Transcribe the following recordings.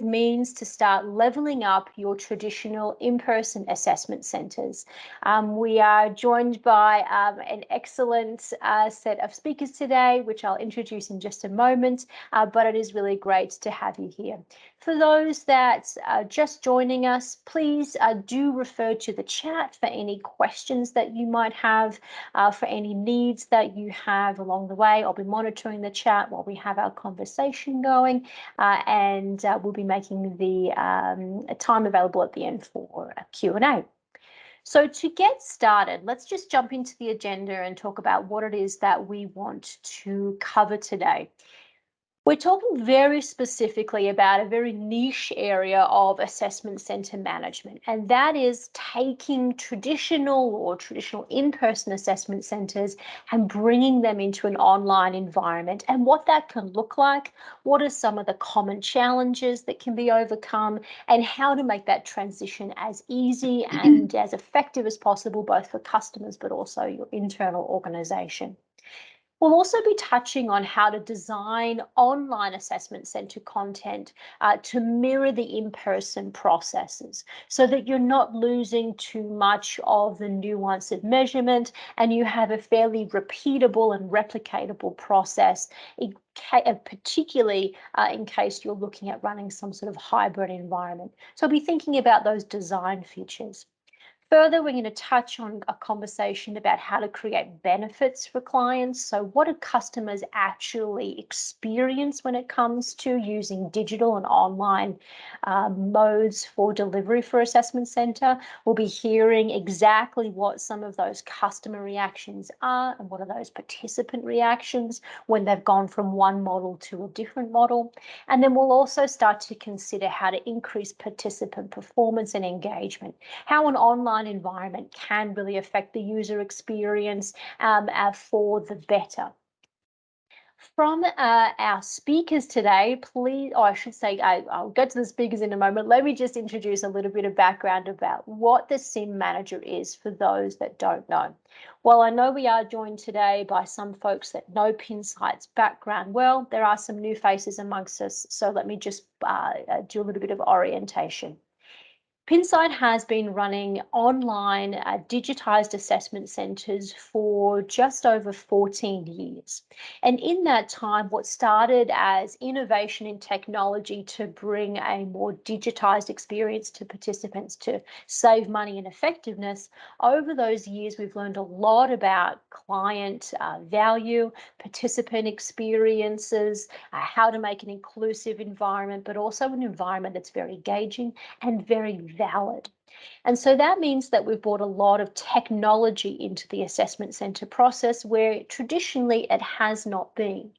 it means to start leveling up your traditional in-person assessment centres. We are joined by an excellent set of speakers today, which I'll introduce in just a moment, but it is really great to have you here. For those that are just joining us, please do refer to the chat for any questions that you might have, for any needs that you have along the way. I'll be monitoring the chat while we have our conversation going, and we'll be making the time available at the end for a Q&A. So to get started, let's just jump into the agenda and talk about what it is that we want to cover today. We're talking very specifically about a very niche area of assessment centre management, and that is taking traditional in-person assessment centres and bringing them into an online environment, and what that can look like, what are some of the common challenges that can be overcome, and how to make that transition as easy and as effective as possible, both for customers but also your internal organisation. We'll also be touching on how to design online assessment centre content to mirror the in-person processes so that you're not losing too much of the nuance of measurement and you have a fairly repeatable and replicatable process, particularly in case you're looking at running some sort of hybrid environment. So I'll be thinking about those design features. Further, we're going to touch on a conversation about how to create benefits for clients. So what do customers actually experience when it comes to using digital and online modes for delivery for Assessment Centre? We'll be hearing exactly what some of those customer reactions are and what are those participant reactions when they've gone from one model to a different model. And then we'll also start to consider how to increase participant performance and engagement, how an online environment can really affect the user experience for the better. From our speakers today, please, or I should say, I'll get to the speakers in a moment. Let me just introduce a little bit of background about what the SimManager is for those that don't know. Well, I know we are joined today by some folks that know Pinsight's background well. There are some new faces amongst us, so let me just do a little bit of orientation. Pinsight has been running online digitised assessment centres for just over 14 years. And in that time, what started as innovation in technology to bring a more digitised experience to participants to save money and effectiveness, over those years, we've learned a lot about client value, participant experiences, how to make an inclusive environment, but also an environment that's very engaging and very valid. And so that means that we've brought a lot of technology into the assessment centre process where traditionally it has not been.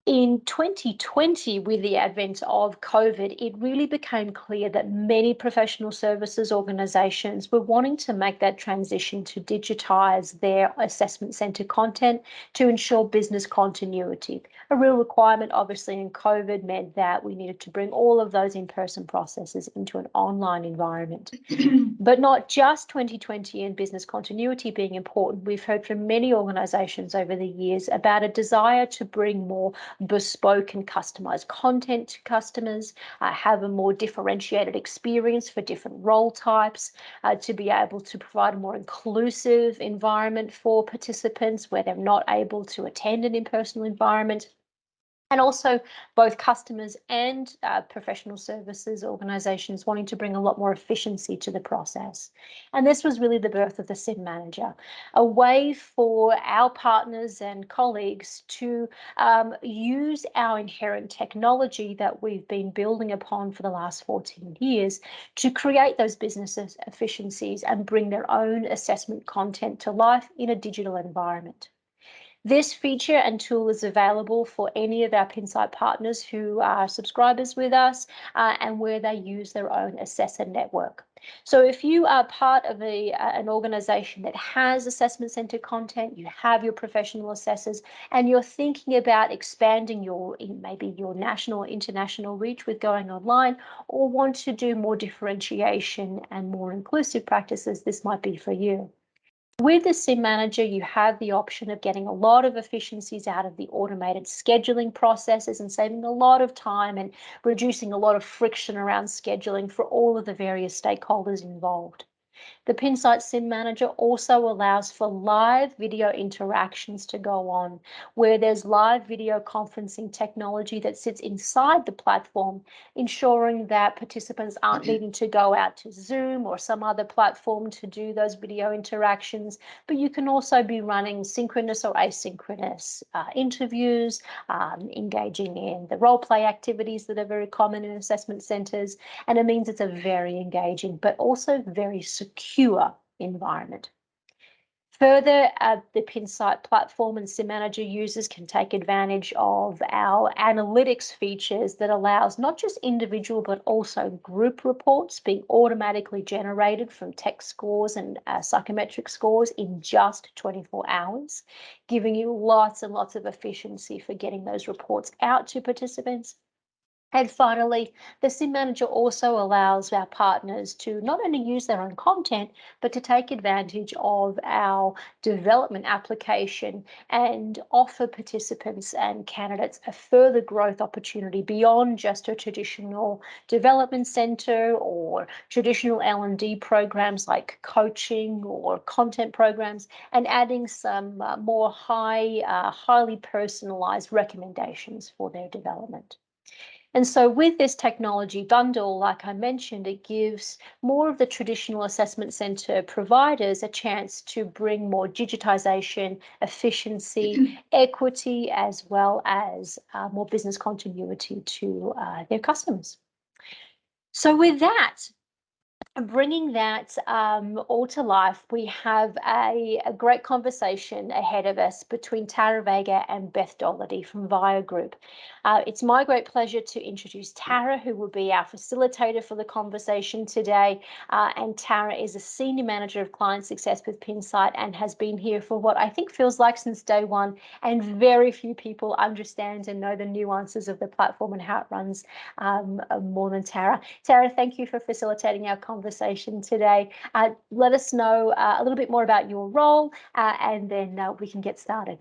In 2020, with the advent of COVID, it really became clear that many professional services organisations were wanting to make that transition to digitise their assessment centre content to ensure business continuity. A real requirement, obviously, in COVID meant that we needed to bring all of those in-person processes into an online environment. But not just 2020 and business continuity being important. We've heard from many organisations over the years about a desire to bring more bespoke and customized content to customers, have a more differentiated experience for different role types, to be able to provide a more inclusive environment for participants where they're not able to attend an in-person environment. And also both customers and professional services organisations wanting to bring a lot more efficiency to the process. And this was really the birth of the SimManager, a way for our partners and colleagues to use our inherent technology that we've been building upon for the last 14 years to create those business efficiencies and bring their own assessment content to life in a digital environment. This feature and tool is available for any of our Pinsight partners who are subscribers with us and where they use their own assessor network. So if you are part of an organisation that has assessment centre content, you have your professional assessors, and you're thinking about expanding maybe your national or international reach with going online, or want to do more differentiation and more inclusive practices, this might be for you. With the SimManager, you have the option of getting a lot of efficiencies out of the automated scheduling processes and saving a lot of time and reducing a lot of friction around scheduling for all of the various stakeholders involved. The Pinsight SimManager also allows for live video interactions to go on, where there's live video conferencing technology that sits inside the platform, ensuring that participants aren't needing to go out to Zoom or some other platform to do those video interactions, but you can also be running synchronous or asynchronous interviews, engaging in the role play activities that are very common in assessment centers, and it means it's a very engaging but also very secure environment. Further, the Pinsight platform and SimManager users can take advantage of our analytics features that allows not just individual but also group reports being automatically generated from tech scores and psychometric scores in just 24 hours, giving you lots and lots of efficiency for getting those reports out to participants. And finally, the SimManager also allows our partners to not only use their own content, but to take advantage of our development application and offer participants and candidates a further growth opportunity beyond just a traditional development center or traditional L&D programs like coaching or content programs, and adding some more highly personalized recommendations for their development. And so with this technology bundle, like I mentioned, it gives more of the traditional assessment center providers a chance to bring more digitization, efficiency, equity, as well as more business continuity to their customers. So with that, bringing that all to life, we have a great conversation ahead of us between Tara Vega and Beth Doladee from Vaya Group. It's my great pleasure to introduce Tara, who will be our facilitator for the conversation today. And Tara is a senior manager of client success with Pinsight and has been here for what I think feels like since day one. And very few people understand and know the nuances of the platform and how it runs more than Tara. Tara, thank you for facilitating our conversation today. Let us know a little bit more about your role and then we can get started.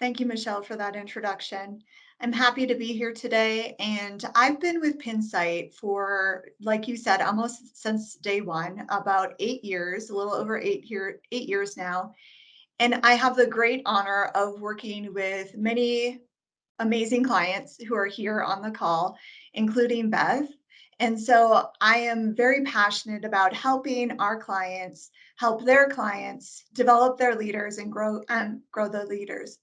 Thank you, Michelle, for that introduction. I'm happy to be here today, and I've been with Pinsight for, like you said, almost since day one, about 8 years, a little over 8 years now. And I have the great honor of working with many amazing clients who are here on the call, including Beth. And so I am very passionate about helping our clients help their clients develop their leaders and grow their leaders.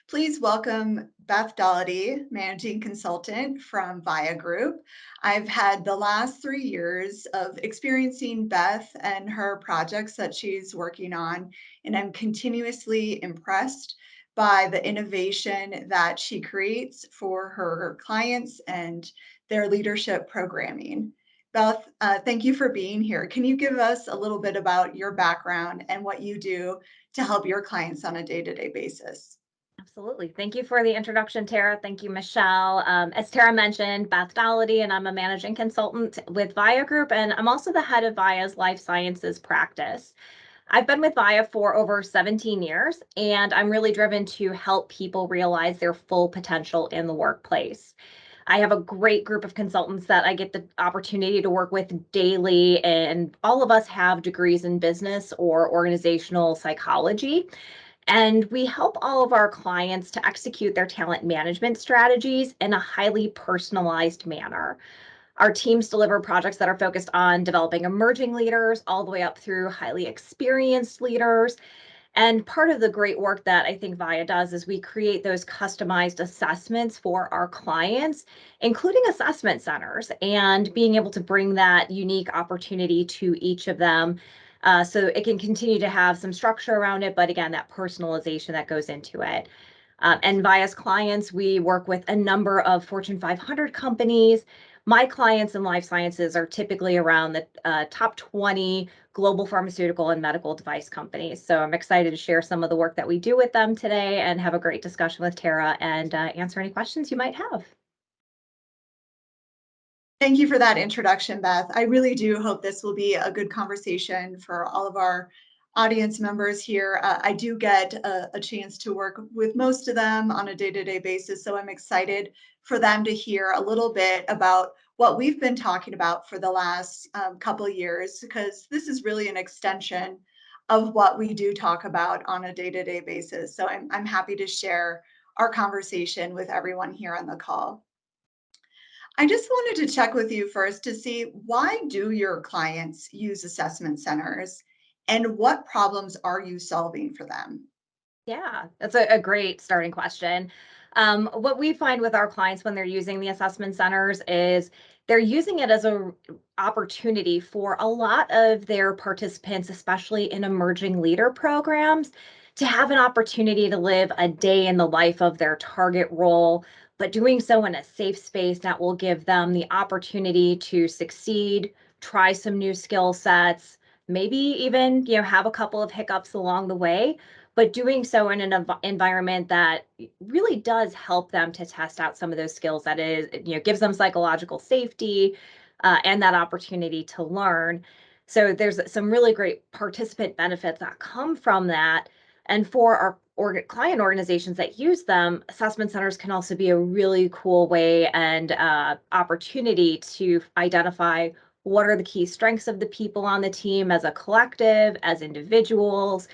Please welcome Beth Doladee, Managing Consultant from Vaya Group. I've had the last 3 years of experiencing Beth and her projects that she's working on, and I'm continuously impressed by the innovation that she creates for her clients and their leadership programming. Beth, thank you for being here. Can you give us a little bit about your background and what you do to help your clients on a day-to-day basis? Absolutely. Thank you for the introduction, Tara. Thank you, Michelle. As Tara mentioned, Beth Doladee, and I'm a managing consultant with Vaya Group, and I'm also the head of Vaya's life sciences practice. I've been with Vaya for over 17 years, and I'm really driven to help people realize their full potential in the workplace. I have a great group of consultants that I get the opportunity to work with daily, and all of us have degrees in business or organizational psychology. And we help all of our clients to execute their talent management strategies in a highly personalized manner. Our teams deliver projects that are focused on developing emerging leaders all the way up through highly experienced leaders. And part of the great work that I think Vaya does is we create those customized assessments for our clients, including assessment centers, and being able to bring that unique opportunity to each of them so it can continue to have some structure around it, but again, that personalization that goes into it. And Vaya's clients, we work with a number of Fortune 500 companies. My clients in life sciences are typically around the top 20 global pharmaceutical and medical device companies. So I'm excited to share some of the work that we do with them today and have a great discussion with Tara and answer any questions you might have. Thank you for that introduction, Beth. I really do hope this will be a good conversation for all of our audience members here. I do get a chance to work with most of them on a day-to-day basis, so I'm excited for them to hear a little bit about what we've been talking about for the last couple of years, because this is really an extension of what we do talk about on a day-to-day basis. So I'm happy to share our conversation with everyone here on the call. I just wanted to check with you first to see, why do your clients use assessment centers and what problems are you solving for them? Yeah, that's a great starting question. What we find with our clients when they're using the assessment centers is they're using it as a opportunity for a lot of their participants, especially in emerging leader programs, to have an opportunity to live a day in the life of their target role, but doing so in a safe space that will give them the opportunity to succeed, try some new skill sets, maybe even, have a couple of hiccups along the way, but doing so in an environment that really does help them to test out some of those skills, that is, gives them psychological safety, and that opportunity to learn. So there's some really great participant benefits that come from that. And for our client organizations that use them, assessment centers can also be a really cool way and opportunity to identify what are the key strengths of the people on the team as a collective, as individuals,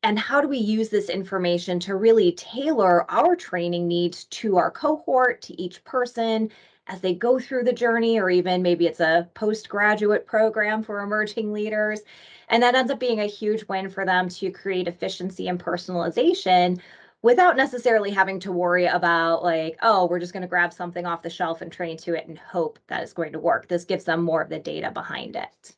and how do we use this information to really tailor our training needs to our cohort, to each person as they go through the journey, or even maybe it's a postgraduate program for emerging leaders. And that ends up being a huge win for them to create efficiency and personalization without necessarily having to worry about, like, oh, we're just going to grab something off the shelf and train to it and hope that it's going to work. This gives them more of the data behind it.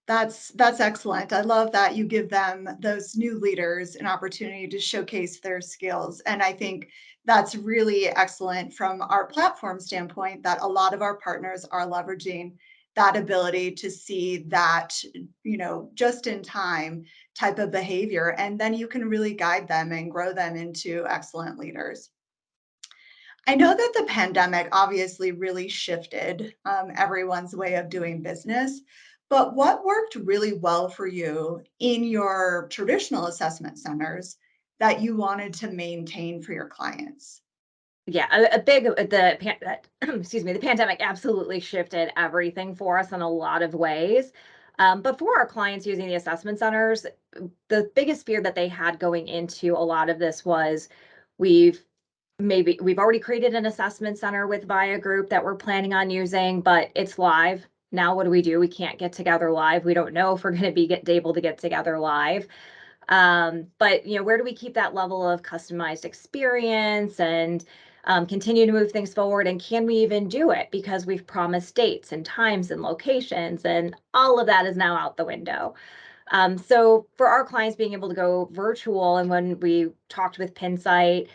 That's excellent. I love that you give them, those new leaders, an opportunity to showcase their skills. And I think that's really excellent from our platform standpoint, that a lot of our partners are leveraging that ability to see that, just in time type of behavior. And then you can really guide them and grow them into excellent leaders. I know that the pandemic obviously really shifted everyone's way of doing business, but what worked really well for you in your traditional assessment centers that you wanted to maintain for your clients? Yeah, a big excuse me, the pandemic absolutely shifted everything for us in a lot of ways. But for our clients using the assessment centers, the biggest fear that they had going into a lot of this was, we've we've already created an assessment center with Vaya Group that we're planning on using, but it's live. Now what do? We can't get together live. We don't know if we're going to be able to get together live. But where do we keep that level of customized experience and continue to move things forward? And can we even do it? Because we've promised dates and times and locations, and all of that is now out the window. So for our clients being able to go virtual, and when we talked with Pinsight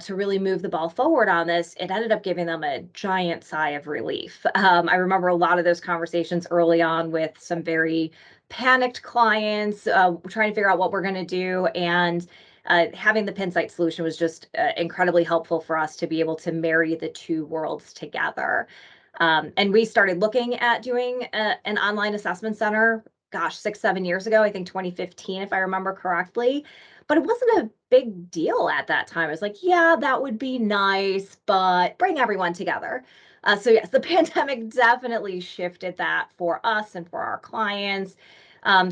to really move the ball forward on this, it ended up giving them a giant sigh of relief. I remember a lot of those conversations early on with some very panicked clients trying to figure out what we're going to do. And having the Pinsight solution was just incredibly helpful for us to be able to marry the two worlds together. And we started looking at doing an online assessment center, gosh, 6, 7 years ago, I think 2015, if I remember correctly. But it wasn't a big deal at that time. I was like, yeah, that would be nice, but bring everyone together. So yes, the pandemic definitely shifted that for us and for our clients.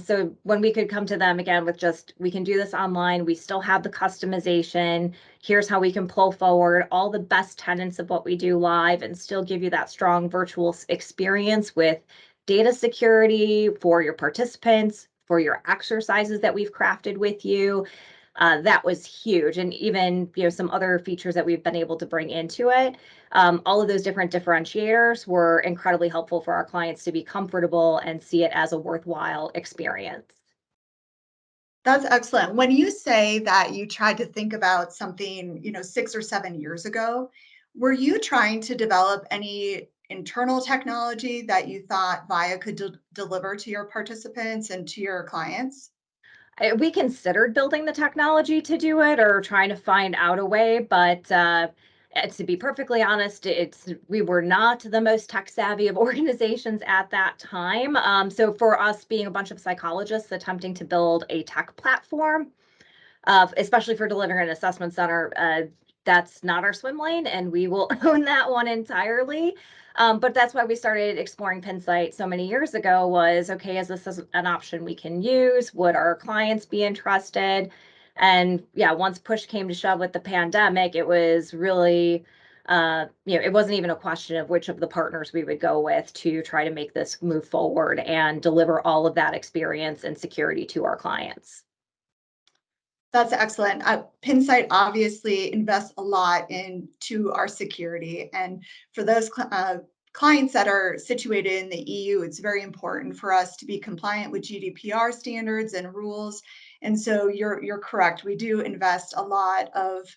So when we could come to them again with just, we can do this online, we still have the customization, here's how we can pull forward all the best tenets of what we do live and still give you that strong virtual experience with data security for your participants, for your exercises that we've crafted with you. That was huge. And even, some other features that we've been able to bring into it. All of those different differentiators were incredibly helpful for our clients to be comfortable and see it as a worthwhile experience. That's excellent. When you say that you tried to think about something, 6 or 7 years ago, were you trying to develop any internal technology that you thought Vaya could deliver to your participants and to your clients? We considered building the technology to do it or trying to find out a way, but to be perfectly honest, we were not the most tech savvy of organizations at that time. So for us being a bunch of psychologists attempting to build a tech platform, especially for delivering an assessment center, that's not our swim lane, and we will own that one entirely. But that's why we started exploring Pinsight so many years ago was, okay, is this an option we can use? Would our clients be interested? And yeah, once push came to shove with the pandemic, it was really, it wasn't even a question of which of the partners we would go with to try to make this move forward and deliver all of that experience and security to our clients. That's excellent. Pinsight obviously invests a lot into our security. And for those clients that are situated in the EU, it's very important for us to be compliant with GDPR standards and rules. And so you're correct. We do invest a lot of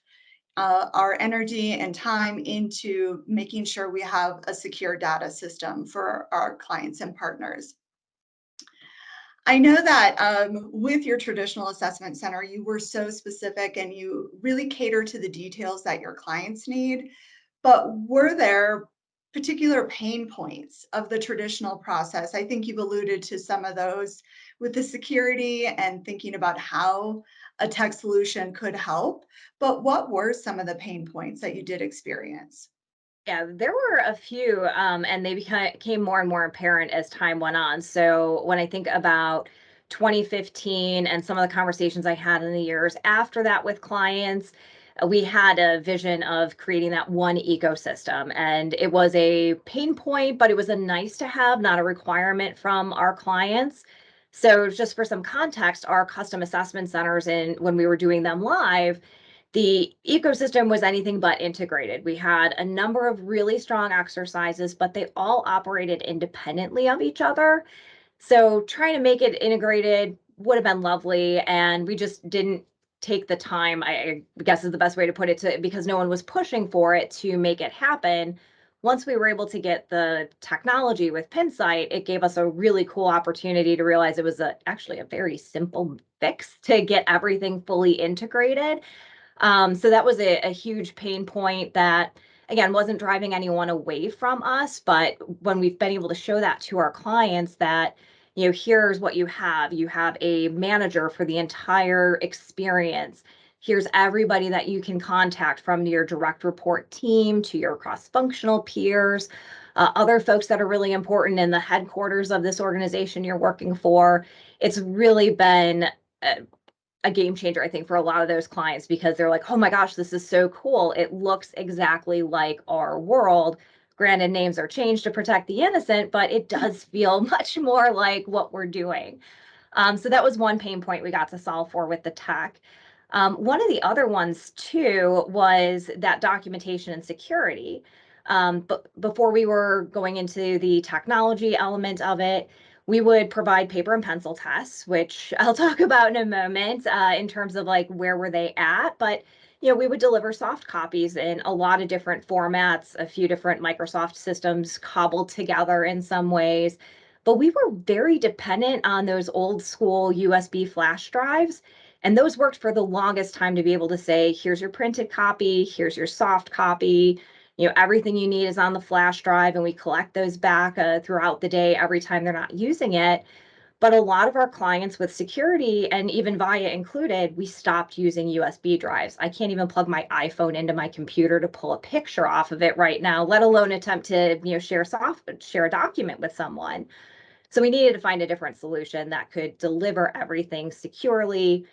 our energy and time into making sure we have a secure data system for our clients and partners. I know that with your traditional assessment center, you were so specific and you really cater to the details that your clients need. But were there particular pain points of the traditional process? I think you've alluded to some of those with the security and thinking about how a tech solution could help. But what were some of the pain points that you did experience? Yeah, there were a few, and they became more and more apparent as time went on. So when I think about 2015 and some of the conversations I had in the years after that with clients, we had a vision of creating that one ecosystem. And it was a pain point, but it was a nice to have, not a requirement from our clients. So just for some context, our custom assessment centers, and when we were doing them live, the ecosystem was anything but integrated. We had a number of really strong exercises, but they all operated independently of each other. So trying to make it integrated would have been lovely, and we just didn't take the time, I guess is the best way to put it, because no one was pushing for it to make it happen. Once we were able to get the technology with Pinsight, it gave us a really cool opportunity to realize it was actually a very simple fix to get everything fully integrated. So that was a huge pain point that, again, wasn't driving anyone away from us. But when we've been able to show that to our clients that, here's what you have a manager for the entire experience. Here's everybody that you can contact from your direct report team to your cross-functional peers, other folks that are really important in the headquarters of this organization you're working for. It's really been a game changer, I think, for a lot of those clients because they're like, oh my gosh, this is so cool. It looks exactly like our world. Granted, names are changed to protect the innocent, but it does feel much more like what we're doing. So that was one pain point we got to solve for with the tech. One of the other ones, too, was that documentation and security. But before we were going into the technology element of it, we would provide paper and pencil tests, which I'll talk about in a moment in terms of like where were they at. But we would deliver soft copies in a lot of different formats, a few different Microsoft systems cobbled together in some ways. But we were very dependent on those old school USB flash drives. And those worked for the longest time to be able to say, here's your printed copy, here's your soft copy. Everything you need is on the flash drive, and we collect those back throughout the day every time they're not using it. But a lot of our clients with security, and even Vaya included, we stopped using USB drives. I can't even plug my iPhone into my computer to pull a picture off of it right now, let alone attempt to share a document with someone. So we needed to find a different solution that could deliver everything securely,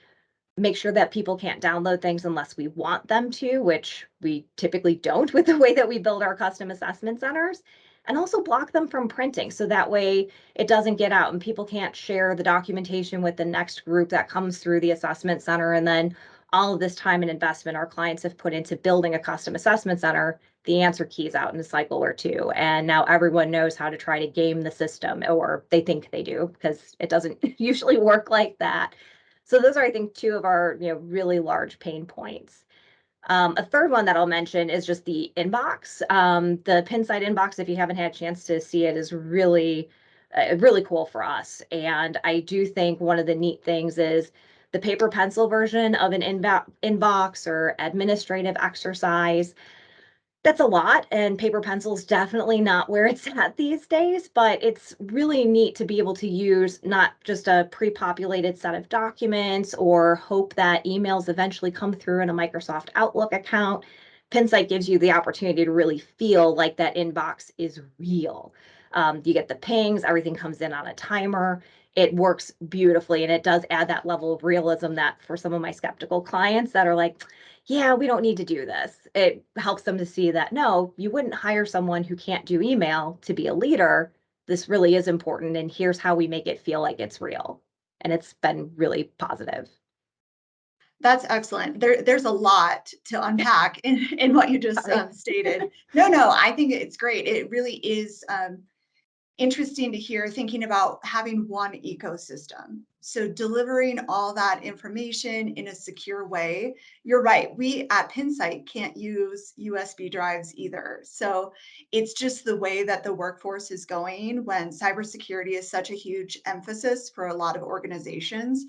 make sure that people can't download things unless we want them to, which we typically don't with the way that we build our custom assessment centers, and also block them from printing. So that way it doesn't get out and people can't share the documentation with the next group that comes through the assessment center. And then all of this time and investment our clients have put into building a custom assessment center, the answer keys out in a cycle or two. And now everyone knows how to try to game the system, or they think they do, because it doesn't usually work like that. So those are, I think, two of our really large pain points. A third one that I'll mention is just the inbox. The Pinsight inbox, if you haven't had a chance to see it, is really, really cool for us. And I do think one of the neat things is the paper pencil version of an inbox or administrative exercise. That's a lot, and paper pencil's definitely not where it's at these days, but it's really neat to be able to use not just a pre-populated set of documents or hope that emails eventually come through in a Microsoft Outlook account. Pinsight gives you the opportunity to really feel like that inbox is real. You get the pings, everything comes in on a timer. It works beautifully, and it does add that level of realism that for some of my skeptical clients that are like, yeah, we don't need to do this. It helps them to see that no, you wouldn't hire someone who can't do email to be a leader. This really is important, and here's how we make it feel like it's real. And it's been really positive. That's excellent. There's a lot to unpack in what you just Sorry. stated. No, I think it's great. It really is interesting to hear, thinking about having one ecosystem. So delivering all that information in a secure way. You're right. We at Pinsight can't use USB drives either. So it's just the way that the workforce is going when cybersecurity is such a huge emphasis for a lot of organizations.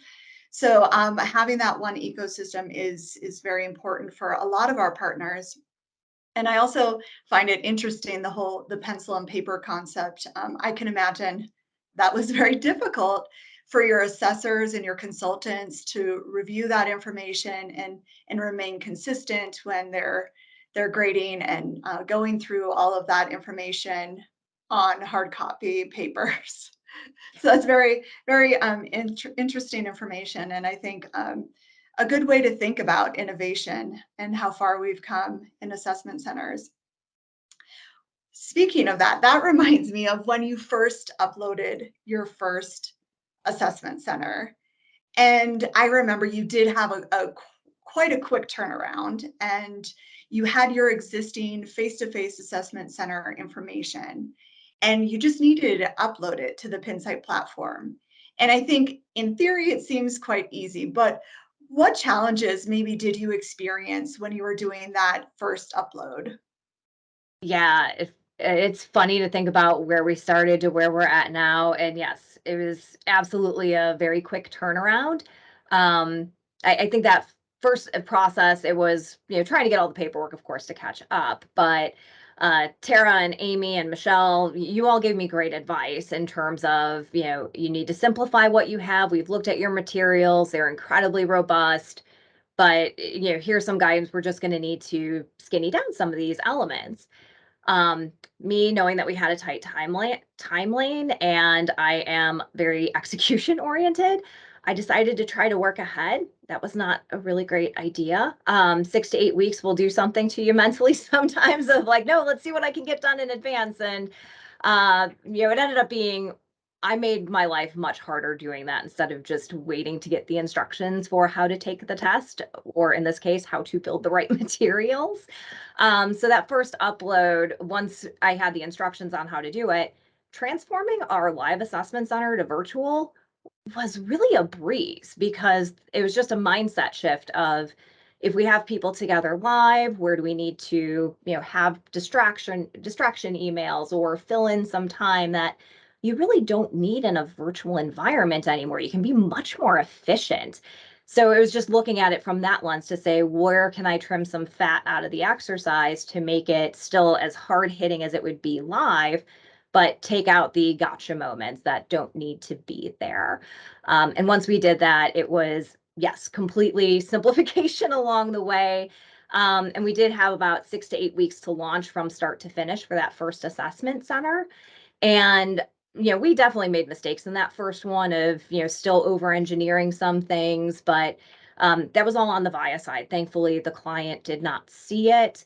So having that one ecosystem is very important for a lot of our partners. And I also find it interesting, the pencil and paper concept. I can imagine that was very difficult for your assessors and your consultants to review that information and remain consistent when they're grading and going through all of that information on hard copy papers. So that's very interesting information, and I think a good way to think about innovation and how far we've come in assessment centers. Speaking of that, that reminds me of when you first uploaded your first assessment center. And I remember you did have quite a quick turnaround, and you had your existing face-to-face assessment center information, and you just needed to upload it to the Pinsight platform. And I think in theory, it seems quite easy, but what challenges maybe did you experience when you were doing that first upload? Yeah, it's funny to think about where we started to where we're at now. And yes, it was absolutely a very quick turnaround. I think that first process, it was, trying to get all the paperwork, of course, to catch up. But Tara and Amy and Michelle, you all gave me great advice in terms of, you need to simplify what you have. We've looked at your materials, they're incredibly robust. But, here's some guidance. We're just going to need to skinny down some of these elements. Me knowing that we had a tight time lane and I am very execution oriented, I decided to try to work ahead. That was not a really great idea. 6 to 8 weeks will do something to you mentally sometimes of like, no, let's see what I can get done in advance. And it ended up being I made my life much harder doing that instead of just waiting to get the instructions for how to take the test, or in this case, how to build the right materials. So that first upload, once I had the instructions on how to do it, transforming our live assessment center to virtual was really a breeze because it was just a mindset shift of if we have people together live, where do we need to, have distraction emails or fill in some time that you really don't need in a virtual environment anymore. You can be much more efficient. So it was just looking at it from that lens to say, where can I trim some fat out of the exercise to make it still as hard hitting as it would be live, but take out the gotcha moments that don't need to be there. And once we did that, it was, yes, completely simplification along the way. And we did have about 6 to 8 weeks to launch from start to finish for that first assessment center. And we definitely made mistakes in that first one of, still over engineering some things, but that was all on the Vaya side. Thankfully, the client did not see it.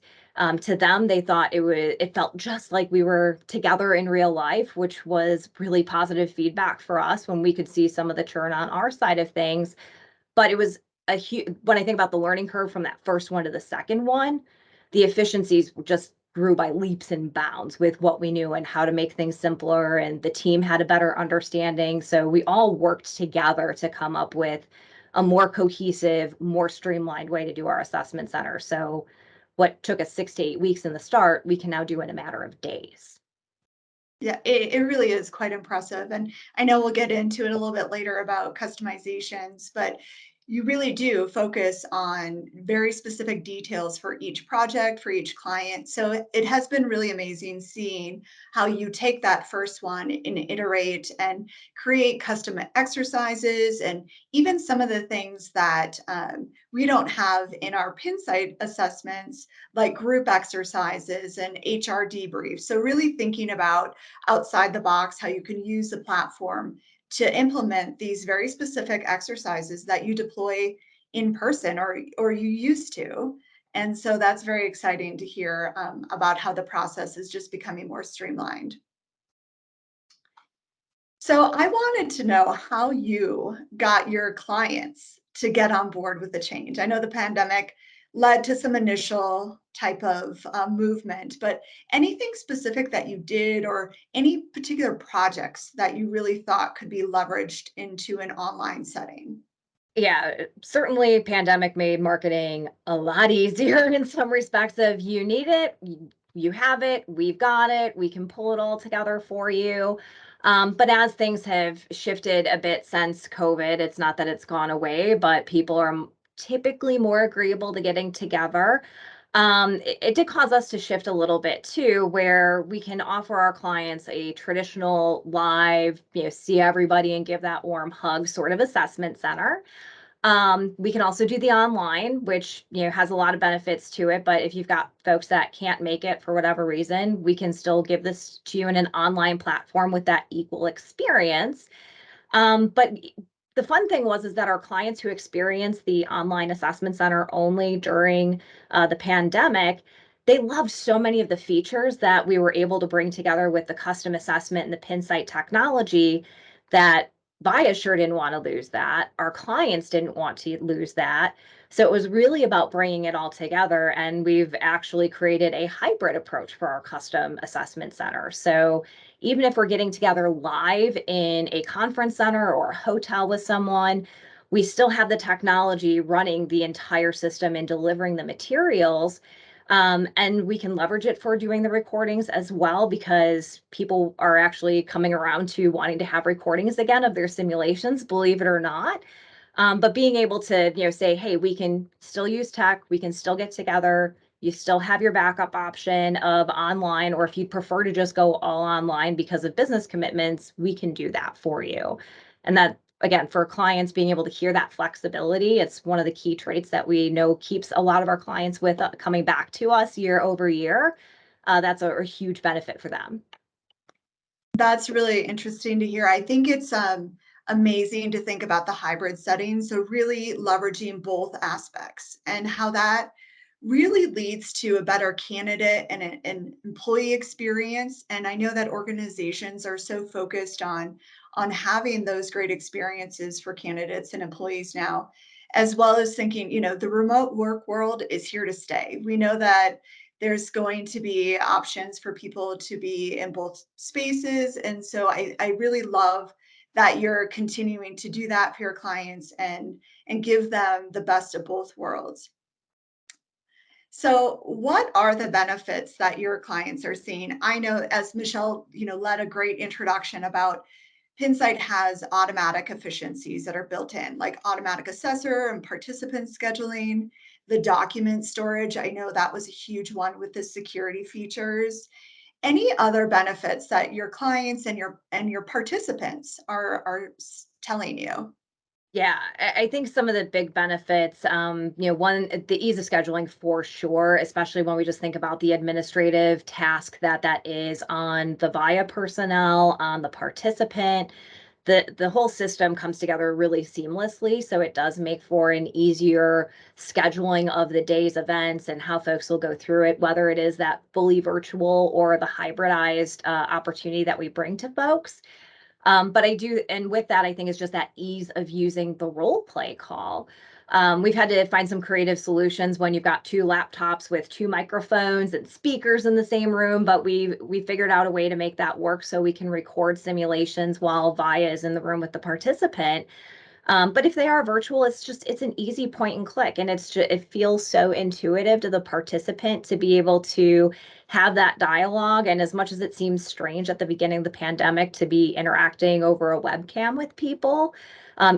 To them, they thought it felt just like we were together in real life, which was really positive feedback for us when we could see some of the churn on our side of things. But it was when I think about the learning curve from that first one to the second one, the efficiencies just grew by leaps and bounds with what we knew and how to make things simpler. And the team had a better understanding. So we all worked together to come up with a more cohesive, more streamlined way to do our assessment center. So what took us 6 to 8 weeks in the start, we can now do in a matter of days. Yeah, it really is quite impressive. And I know we'll get into it a little bit later about customizations, but you really do focus on very specific details for each project, for each client. So it has been really amazing seeing how you take that first one and iterate and create custom exercises, and even some of the things that we don't have in our Pinsight assessments, like group exercises and HR debriefs. So really thinking about outside the box, how you can use the platform to implement these very specific exercises that you deploy in person, or you used to. And so that's very exciting to hear about how the process is just becoming more streamlined. So I wanted to know how you got your clients to get on board with the change. I know the pandemic led to some initial type of movement, but anything specific that you did, or any particular projects that you really thought could be leveraged into an online setting? Yeah, certainly pandemic made marketing a lot easier in some respects of you need it, you have it, we've got it, we can pull it all together for you. But as things have shifted a bit since COVID, it's not that it's gone away, but people are typically more agreeable to getting together. It did cause us to shift a little bit too, where we can offer our clients a traditional live, see everybody and give that warm hug sort of assessment center. We can also do the online, which has a lot of benefits to it. But if you've got folks that can't make it for whatever reason, we can still give this to you in an online platform with that equal experience. But the fun thing is that our clients who experienced the online assessment center only during the pandemic, they loved so many of the features that we were able to bring together with the custom assessment and the Pinsight technology that Vaya sure didn't want to lose that. Our clients didn't want to lose that. So it was really about bringing it all together. And we've actually created a hybrid approach for our custom assessment center. So even if we're getting together live in a conference center or a hotel with someone, we still have the technology running the entire system and delivering the materials. And we can leverage it for doing the recordings as well, because people are actually coming around to wanting to have recordings again of their simulations, believe it or not. But being able to, say, hey, we can still use tech, we can still get together. You still have your backup option of online, or if you prefer to just go all online because of business commitments, we can do that for you. And that, again, for clients being able to hear that flexibility, it's one of the key traits that we know keeps a lot of our clients with coming back to us year over year. That's a huge benefit for them. That's really interesting to hear. I think it's amazing to think about the hybrid setting. So really leveraging both aspects, and how that really leads to a better candidate and an employee experience. And I know that organizations are so focused on having those great experiences for candidates and employees now, as well as thinking, the remote work world is here to stay. We know that there's going to be options for people to be in both spaces. And so I really love that you're continuing to do that for your clients, and give them the best of both worlds. So what are the benefits that your clients are seeing? I know, as Michelle, led a great introduction about, Pinsight has automatic efficiencies that are built in, like automatic assessor and participant scheduling, the document storage. I know that was a huge one with the security features. Any other benefits that your clients and your participants are telling you? Yeah, I think some of the big benefits, one, the ease of scheduling for sure, especially when we just think about the administrative task that is on the Vaya personnel, on the participant. The whole system comes together really seamlessly, so it does make for an easier scheduling of the day's events and how folks will go through it, whether it is that fully virtual or the hybridized opportunity that we bring to folks. But I do, and with that, I think it's just that ease of using the role play call. We've had to find some creative solutions when you've got two laptops with two microphones and speakers in the same room, but we figured out a way to make that work so we can record simulations while Vaya is in the room with the participant. But if they are virtual, it's an easy point and click, and it feels so intuitive to the participant to be able to have that dialogue. And as much as it seems strange at the beginning of the pandemic to be interacting over a webcam with people,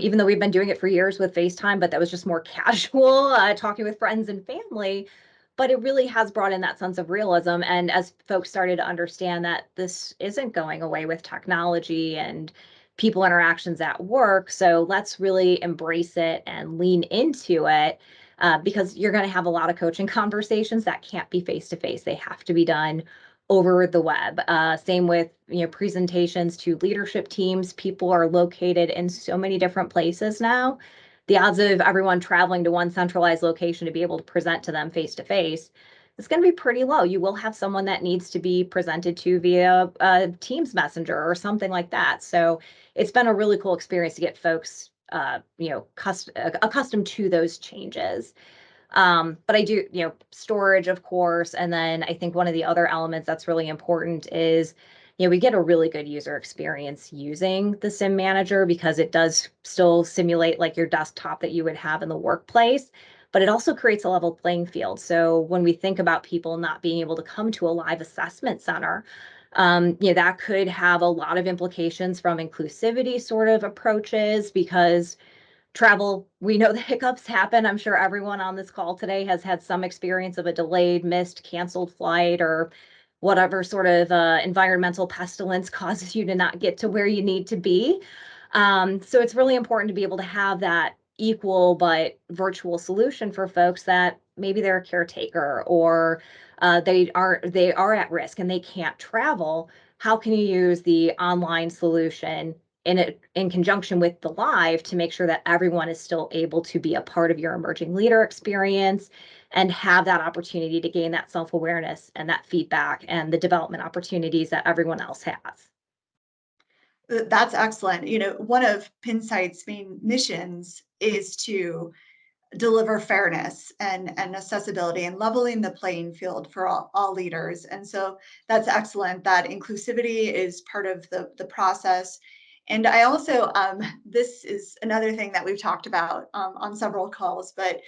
even though we've been doing it for years with FaceTime, but that was just more casual, talking with friends and family. But it really has brought in that sense of realism. And as folks started to understand that this isn't going away with technology and people interactions at work, so let's really embrace it and lean into it, because you're going to have a lot of coaching conversations that can't be face to face. They have to be done over the web. Same with presentations to leadership teams. People are located in so many different places now. The odds of everyone traveling to one centralized location to be able to present to them face to face is going to be pretty low. You will have someone that needs to be presented to via Teams Messenger or something like that. So it's been a really cool experience to get folks, accustomed to those changes. But I do, storage, of course. And then I think one of the other elements that's really important is, we get a really good user experience using the SimManager because it does still simulate like your desktop that you would have in the workplace, but it also creates a level playing field. So when we think about people not being able to come to a live assessment center, that could have a lot of implications from inclusivity sort of approaches, because travel, we know the hiccups happen. I'm sure everyone on this call today has had some experience of a delayed, missed, canceled flight, or whatever sort of environmental pestilence causes you to not get to where you need to be. So it's really important to be able to have that equal but virtual solution for folks that maybe they're a caretaker, or they are at risk and they can't travel. How can you use the online solution in conjunction with the live to make sure that everyone is still able to be a part of your emerging leader experience and have that opportunity to gain that self-awareness and that feedback and the development opportunities that everyone else has? That's excellent. One of Pinsight's main missions is to deliver fairness and accessibility and leveling the playing field for all leaders. And so that's excellent that inclusivity is part of the process. And I also, this is another thing that we've talked about on several calls, but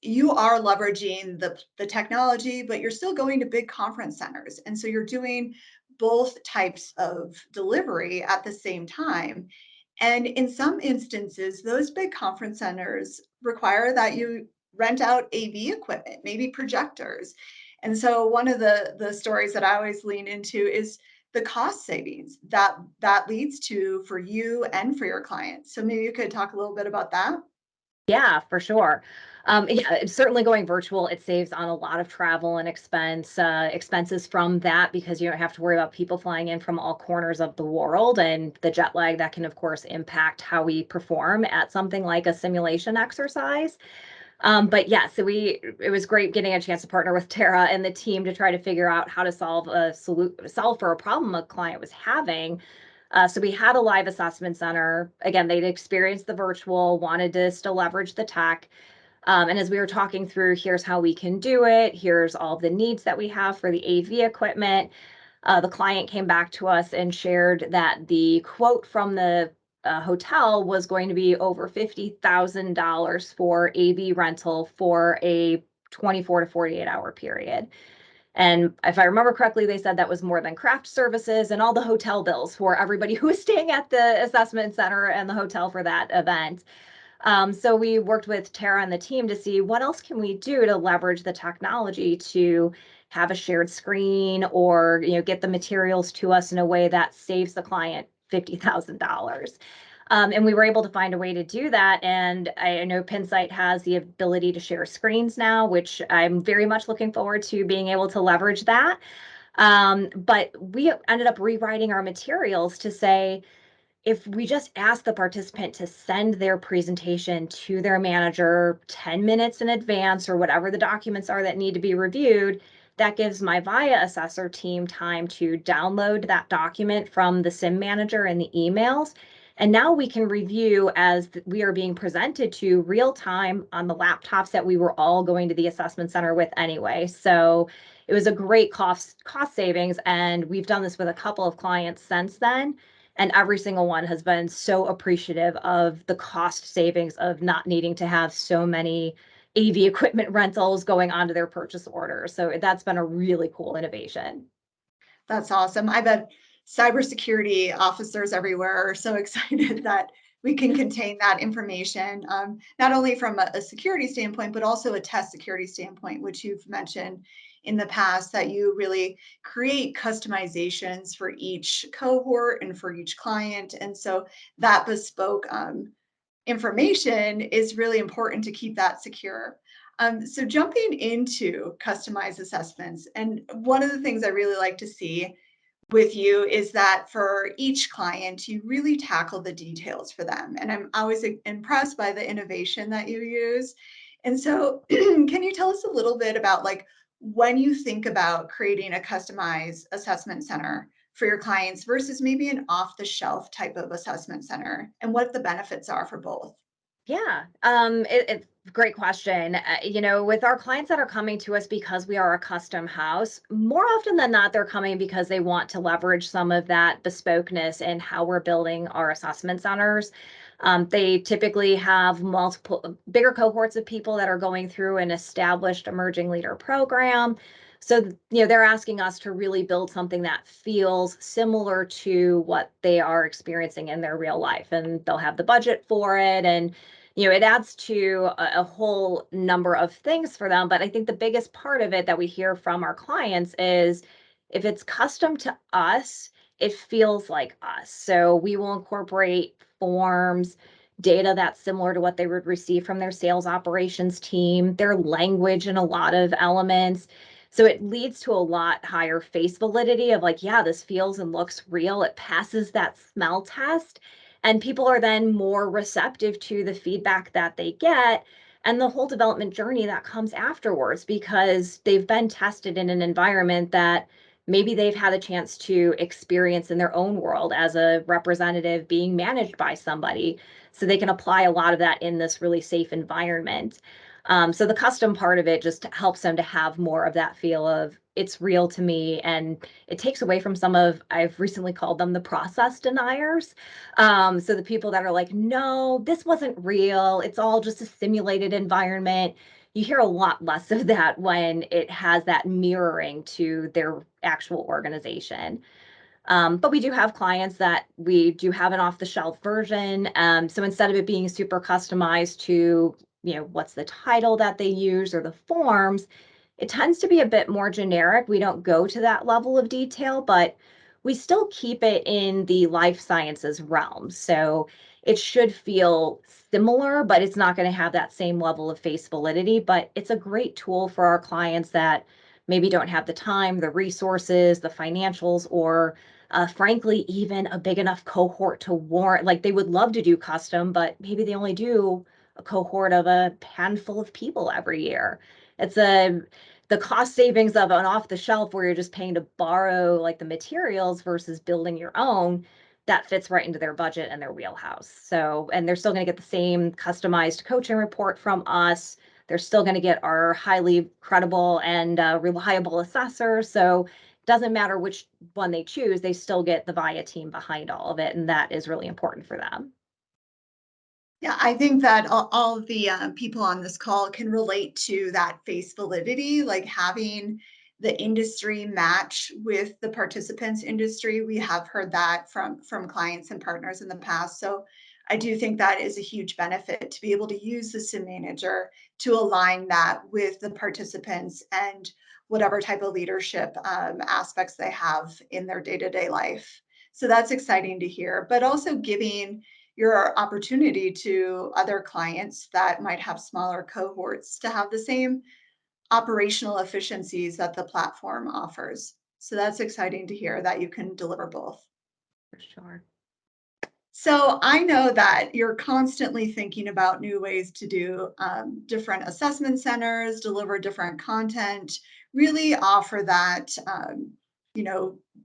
you are leveraging the technology, but you're still going to big conference centers. And so you're doing both types of delivery at the same time. And in some instances, those big conference centers require that you rent out AV equipment, maybe projectors. And so one of the stories that I always lean into is the cost savings that leads to for you and for your clients. So maybe you could talk a little bit about that. Yeah, for sure. Yeah, certainly going virtual, it saves on a lot of travel and expenses from that, because you don't have to worry about people flying in from all corners of the world and the jet lag that can, of course, impact how we perform at something like a simulation exercise. But yeah, so it was great getting a chance to partner with Tara and the team to try to figure out how to solve for a problem a client was having. So we had a live assessment center. Again, they'd experienced the virtual, wanted to still leverage the tech. And as we were talking through, here's how we can do it. Here's all the needs that we have for the AV equipment. The client came back to us and shared that the quote from the hotel was going to be over $50,000 for AV rental for a 24 to 48-hour period. And if I remember correctly, they said that was more than craft services and all the hotel bills for everybody who was staying at the assessment center and the hotel for that event. So we worked with Tara and the team to see what else can we do to leverage the technology to have a shared screen, or get the materials to us in a way that saves the client $50,000. And we were able to find a way to do that. And I know Pinsight has the ability to share screens now, which I'm very much looking forward to being able to leverage that. But we ended up rewriting our materials to say, if we just ask the participant to send their presentation to their manager 10 minutes in advance, or whatever the documents are that need to be reviewed, that gives my Vaya assessor team time to download that document from the SimManager and the emails. And now we can review as we are being presented to real time on the laptops that we were all going to the assessment center with anyway. So it was a great cost savings. And we've done this with a couple of clients since then. And every single one has been so appreciative of the cost savings of not needing to have so many AV equipment rentals going onto their purchase order. So that's been a really cool innovation. That's awesome. I bet cybersecurity officers everywhere are so excited that we can contain that information, not only from a security standpoint, but also a test security standpoint, which you've mentioned in the past, that you really create customizations for each cohort and for each client. And so that bespoke information is really important to keep that secure. So jumping into customized assessments, and one of the things I really like to see with you is that for each client, you really tackle the details for them. And I'm always impressed by the innovation that you use. And so can you tell us a little bit about, like, when you think about creating a customized assessment center for your clients versus maybe an off-the-shelf type of assessment center, and what the benefits are for both? Yeah, it's great question. With our clients that are coming to us because we are a custom house, more often than not, they're coming because they want to leverage some of that bespokeness in how we're building our assessment centers. They typically have multiple bigger cohorts of people that are going through an established emerging leader program. So, they're asking us to really build something that feels similar to what they are experiencing in their real life, and they'll have the budget for it. And it adds to a whole number of things for them. But I think the biggest part of it that we hear from our clients is if it's custom to us, it feels like us. So we will incorporate forms, data that's similar to what they would receive from their sales operations team, their language in a lot of elements. So it leads to a lot higher face validity of, like, yeah, this feels and looks real. It passes that smell test. And people are then more receptive to the feedback that they get and the whole development journey that comes afterwards, because they've been tested in an environment that maybe they've had a chance to experience in their own world as a representative being managed by somebody. So they can apply a lot of that in this really safe environment. So the custom part of it just helps them to have more of that feel of it's real to me, and it takes away from some of, I've recently called them the process deniers. So the people that are like, no, this wasn't real, it's all just a simulated environment. You hear a lot less of that when it has that mirroring to their actual organization. But we do have clients that we do have an off-the-shelf version. So instead of it being super customized to, what's the title that they use or the forms, it tends to be a bit more generic. We don't go to that level of detail, but we still keep it in the life sciences realm. So it should feel similar, but it's not going to have that same level of face validity. But it's a great tool for our clients that maybe don't have the time, the resources, the financials, or frankly, even a big enough cohort to warrant, like, they would love to do custom, but maybe they only do a cohort of a handful of people every year. It's the cost savings of an off the shelf where you're just paying to borrow, like, the materials versus building your own, that fits right into their budget and their wheelhouse. So, and they're still going to get the same customized coaching report from us. They're still going to get our highly credible and reliable assessor. So it doesn't matter which one they choose, they still get the Vaya team behind all of it. And that is really important for them. Yeah, I think that all of the people on this call can relate to that face validity, like having the industry match with the participants' industry. We have heard that from clients and partners in the past. So I do think that is a huge benefit to be able to use the SimManager to align that with the participants and whatever type of leadership aspects they have in their day-to-day life. So that's exciting to hear, but also giving your opportunity to other clients that might have smaller cohorts to have the same operational efficiencies that the platform offers. So that's exciting to hear that you can deliver both. For sure. So I know that you're constantly thinking about new ways to do different assessment centers, deliver different content, really offer that,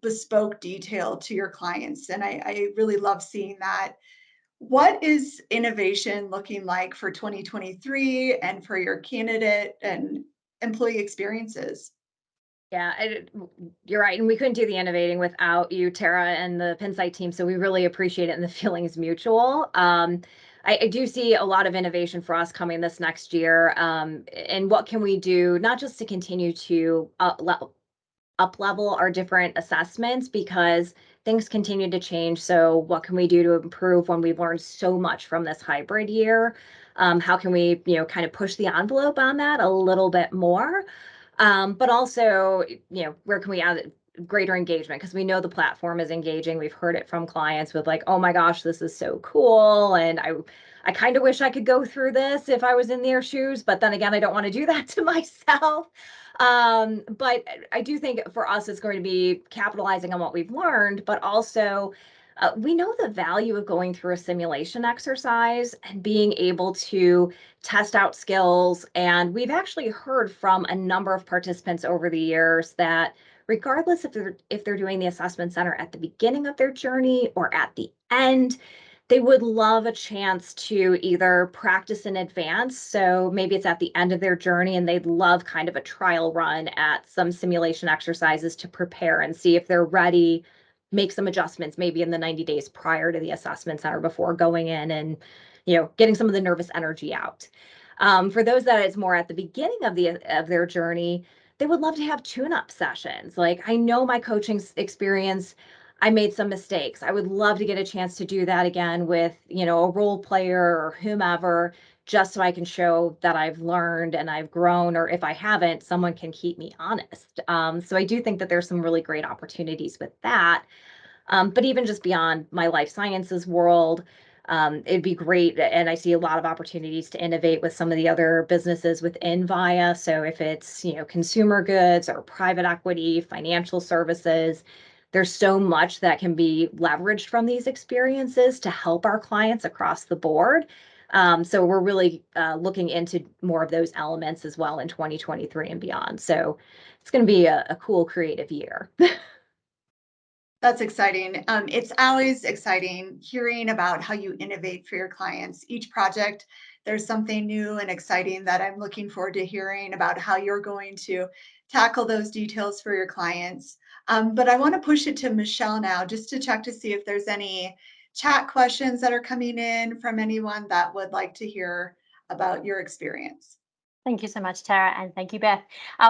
bespoke detail to your clients. And I really love seeing that. What is innovation looking like for 2023 and for your candidate and employee experiences? Yeah, you're right. And we couldn't do the innovating without you, Tara, and the Pinsight team. So we really appreciate it, and the feeling is mutual. I do see a lot of innovation for us coming this next year. And what can we do, not just to continue to up-level our different assessments because things continue to change. So what can we do to improve when we've learned so much from this hybrid year? How can we, kind of push the envelope on that a little bit more? But also, where can we add greater engagement? Because we know the platform is engaging. We've heard it from clients with like, oh my gosh, this is so cool. And I kind of wish I could go through this if I was in their shoes, but then again, I don't want to do that to myself. But I do think for us, it's going to be capitalizing on what we've learned, but also we know the value of going through a simulation exercise and being able to test out skills. And we've actually heard from a number of participants over the years that regardless if they're doing the assessment center at the beginning of their journey or at the end, they would love a chance to either practice in advance. So maybe it's at the end of their journey and they'd love kind of a trial run at some simulation exercises to prepare and see if they're ready, make some adjustments maybe in the 90 days prior to the assessment center before going in and, getting some of the nervous energy out. For those that it's more at the beginning of their journey, they would love to have tune-up sessions. Like, I know my coaching experience, I made some mistakes. I would love to get a chance to do that again with, a role player or whomever, just so I can show that I've learned and I've grown, or if I haven't, someone can keep me honest. So I do think that there's some really great opportunities with that. But even just beyond my life sciences world, it'd be great. And I see a lot of opportunities to innovate with some of the other businesses within Vaya. So if it's, consumer goods or private equity, financial services, there's so much that can be leveraged from these experiences to help our clients across the board. So we're really looking into more of those elements as well in 2023 and beyond. So it's going to be a cool, creative year. That's exciting. It's always exciting hearing about how you innovate for your clients. Each project, there's something new and exciting that I'm looking forward to hearing about how you're going to tackle those details for your clients. But I want to push it to Michelle now just to check to see if there's any chat questions that are coming in from anyone that would like to hear about your experience. Thank you so much, Tara, and thank you, Beth.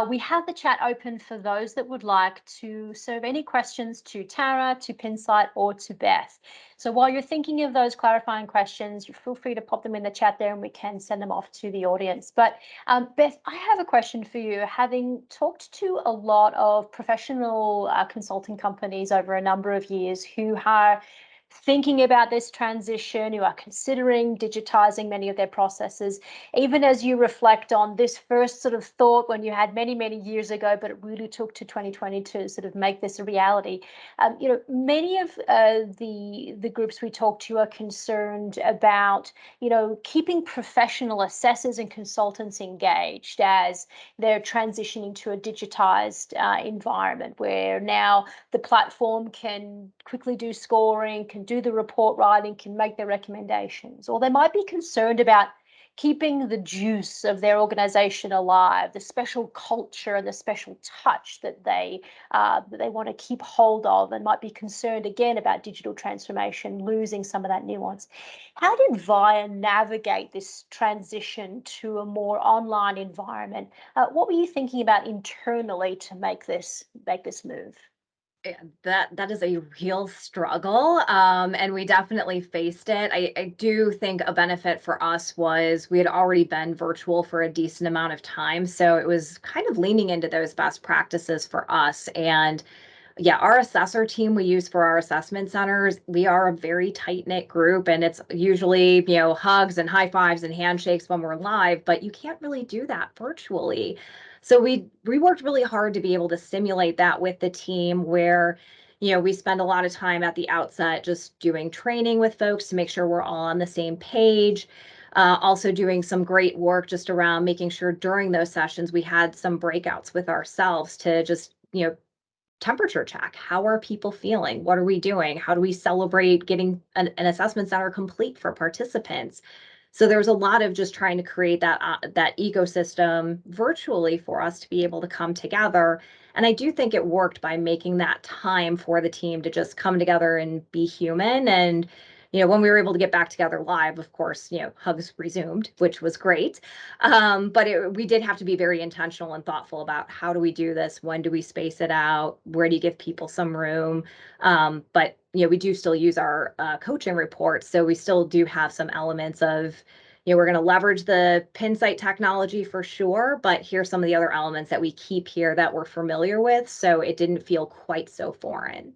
We have the chat open for those that would like to serve any questions to Tara, to Pinsight, or to Beth. So while you're thinking of those clarifying questions, you feel free to pop them in the chat there and we can send them off to the audience. But Beth, I have a question for you. Having talked to a lot of professional consulting companies over a number of years who are thinking about this transition, who are considering digitizing many of their processes, even as you reflect on this first sort of thought when you had many, many years ago, but it really took to 2020 to sort of make this a reality. Many of the groups we talk to are concerned about, keeping professional assessors and consultants engaged as they're transitioning to a digitized environment where now the platform can quickly do scoring, can do the report writing, can make their recommendations. Or they might be concerned about keeping the juice of their organization alive, the special culture and the special touch that they want to keep hold of, and might be concerned again about digital transformation, losing some of that nuance. How did Vaya navigate this transition to a more online environment? What were you thinking about internally to make this move? That is a real struggle, and we definitely faced it. I do think a benefit for us was we had already been virtual for a decent amount of time, so it was kind of leaning into those best practices for us. And yeah, our assessor team we use for our assessment centers, we are a very tight-knit group, and it's usually, hugs and high fives and handshakes when we're live, but you can't really do that virtually. So we worked really hard to be able to simulate that with the team where, we spend a lot of time at the outset just doing training with folks to make sure we're all on the same page. Also doing some great work just around making sure during those sessions we had some breakouts with ourselves to just, temperature check. How are people feeling? What are we doing? How do we celebrate getting an assessment center complete for participants? So there's a lot of just trying to create that ecosystem virtually for us to be able to come together. And I do think it worked by making that time for the team to just come together and be human and when we were able to get back together live, of course, hugs resumed, which was great. But we did have to be very intentional and thoughtful about how do we do this? When do we space it out? Where do you give people some room? But we do still use our coaching reports. So we still do have some elements of, we're going to leverage the Pinsight technology for sure, but here's some of the other elements that we keep here that we're familiar with. So it didn't feel quite so foreign.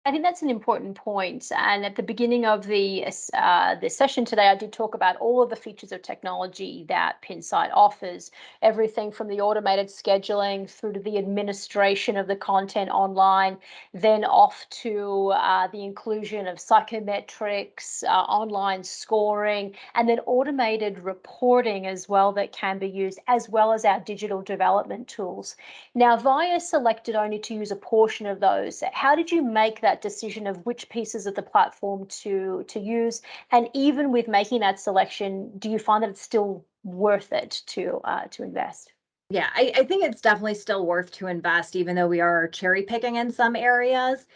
I think that's an important point. And at the beginning of the session today, I did talk about all of the features of technology that Pinsight offers, everything from the automated scheduling through to the administration of the content online, then off to the inclusion of psychometrics, online scoring, and then automated reporting as well that can be used, as well as our digital development tools. Now, Vaya selected only to use a portion of those. How did you make that decision of which pieces of the platform to use? And even with making that selection, do you find that it's still worth it to invest? Yeah, I think it's definitely still worth to invest, even though we are cherry picking in some areas.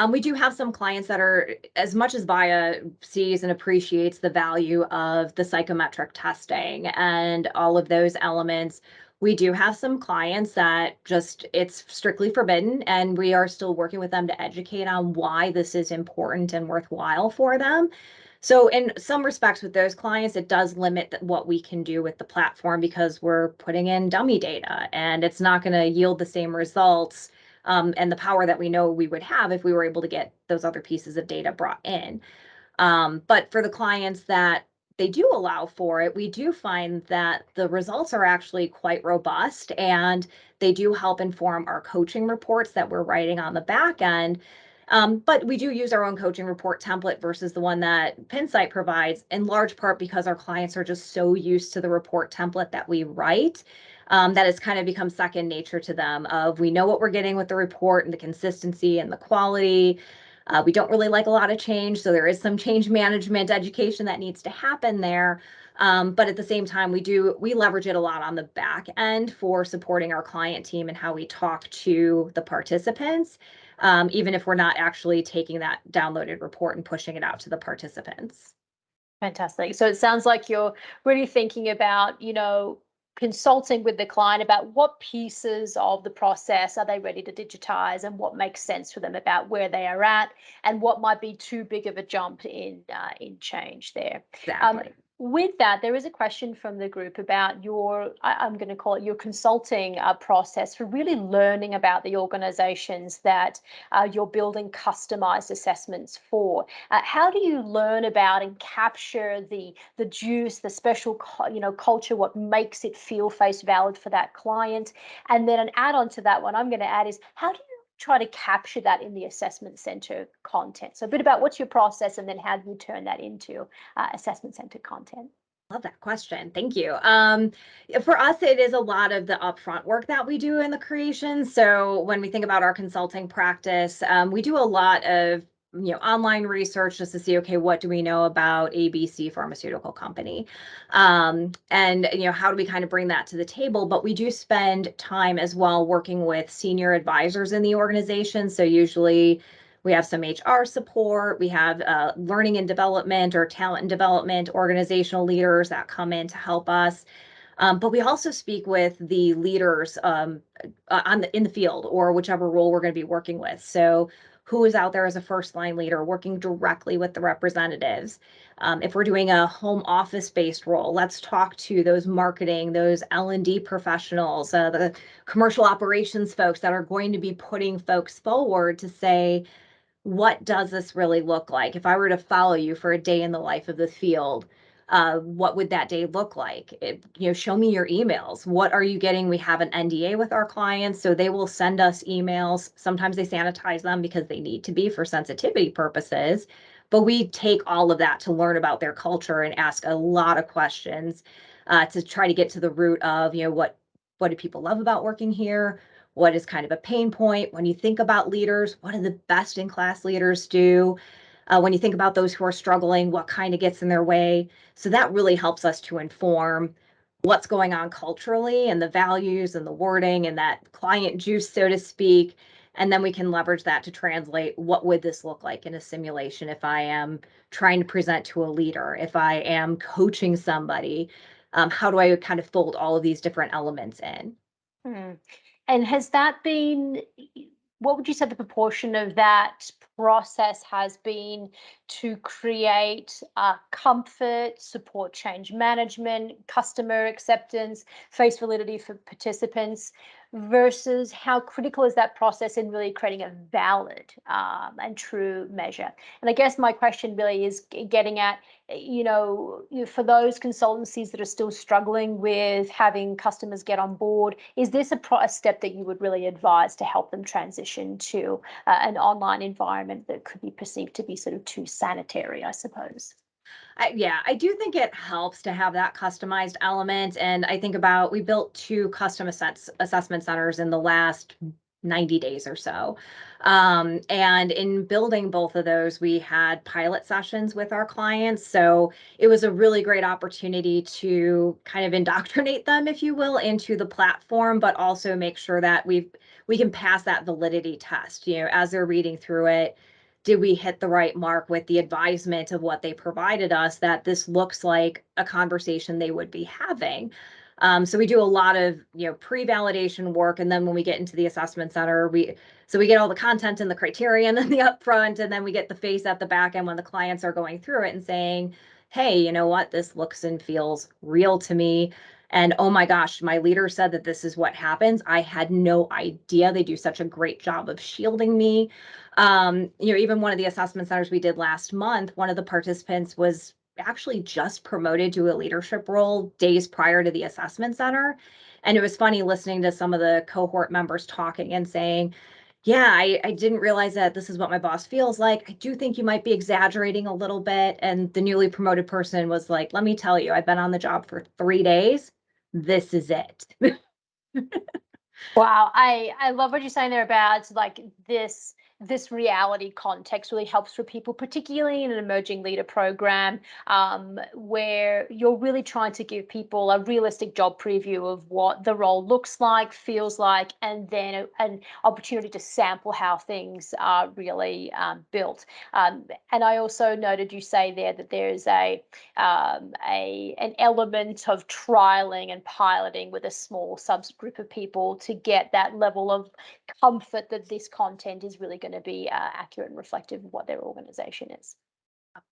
We do have some clients that are, as much as Vaya sees and appreciates the value of the psychometric testing and all of those elements, we do have some clients that just it's strictly forbidden, and we are still working with them to educate on why this is important and worthwhile for them. So in some respects with those clients, it does limit what we can do with the platform because we're putting in dummy data and it's not going to yield the same results and the power that we know we would have if we were able to get those other pieces of data brought in. But for the clients that they do allow for it, we do find that the results are actually quite robust and they do help inform our coaching reports that we're writing on the back end. But we do use our own coaching report template versus the one that Pinsight provides, in large part because our clients are just so used to the report template that we write. That it's kind of become second nature to them of we know what we're getting with the report and the consistency and the quality. We don't really like a lot of change, so there is some change management education that needs to happen there. But at the same time, we leverage it a lot on the back end for supporting our client team and how we talk to the participants, even if we're not actually taking that downloaded report and pushing it out to the participants. Fantastic. So it sounds like you're really thinking about, consulting with the client about what pieces of the process are they ready to digitize and what makes sense for them about where they are at and what might be too big of a jump in change there. Exactly. With that, there is a question from the group about I'm going to call it your consulting process for really learning about the organizations that you're building customized assessments for. How do you learn about and capture the juice, the special culture, what makes it feel face valid for that client? And then an add-on to that one I'm going to add is how do you try to capture that in the assessment center content? So a bit about what's your process and then how do you turn that into assessment center content? Love that question. Thank you. For us, it is a lot of the upfront work that we do in the creation. So when we think about our consulting practice, we do a lot of online research just to see, okay, what do we know about ABC pharmaceutical company? And how do we kind of bring that to the table? But we do spend time as well working with senior advisors in the organization. So usually we have some HR support. We have learning and development or talent and development organizational leaders that come in to help us. But we also speak with the leaders in the field or whichever role we're going to be working with. So who is out there as a first line leader working directly with the representatives? If we're doing a home office based role, let's talk to those marketing, those L&D professionals, the commercial operations folks that are going to be putting folks forward to say, what does this really look like? If I were to follow you for a day in the life of the field, what would that day look like? Show me your emails. What are you getting? We have an NDA with our clients, so they will send us emails. Sometimes they sanitize them because they need to be for sensitivity purposes, but we take all of that to learn about their culture and ask a lot of questions to try to get to the root of, what do people love about working here? What is kind of a pain point when you think about leaders? What do the best in class leaders do? When you think about those who are struggling, what kind of gets in their way? So that really helps us to inform what's going on culturally and the values and the wording and that client juice, so to speak. And then we can leverage that to translate what would this look like in a simulation if I am trying to present to a leader, if I am coaching somebody, how do I kind of fold all of these different elements in? And has that been, what would you say the proportion of that process has been to create comfort, support change management, customer acceptance, face validity for participants, versus how critical is that process in really creating a valid and true measure? And I guess my question really is getting at, for those consultancies that are still struggling with having customers get on board, is this a step that you would really advise to help them transition to an online environment that could be perceived to be sort of too sanitary, I suppose? Yeah, I do think it helps to have that customized element. And I think about we built two custom assessment centers in the last 90 days or so. And in building both of those, we had pilot sessions with our clients. So it was a really great opportunity to kind of indoctrinate them, if you will, into the platform, but also make sure that we can pass that validity test, as they're reading through it. Did we hit the right mark with the advisement of what they provided us, that this looks like a conversation they would be having? So we do a lot of pre-validation work, and then when we get into the assessment center, we get all the content and the criterion and the upfront, and then we get the face at the back end when the clients are going through it and saying, hey, you know what, this looks and feels real to me. And oh my gosh, my leader said that this is what happens. I had no idea. They do such a great job of shielding me. Even one of the assessment centers we did last month, one of the participants was actually just promoted to a leadership role days prior to the assessment center. And it was funny listening to some of the cohort members talking and saying, yeah, I didn't realize that this is what my boss feels like. I do think you might be exaggerating a little bit. And the newly promoted person was like, let me tell you, I've been on the job for 3 days. This is it. Wow, I love what you're saying there about like this reality context really helps for people, particularly in an emerging leader program, where you're really trying to give people a realistic job preview of what the role looks like, feels like, and then an opportunity to sample how things are really built. And I also noted you say there that there's an element of trialing and piloting with a small subgroup of people to get that level of comfort that this content is really going to be accurate and reflective of what their organization is.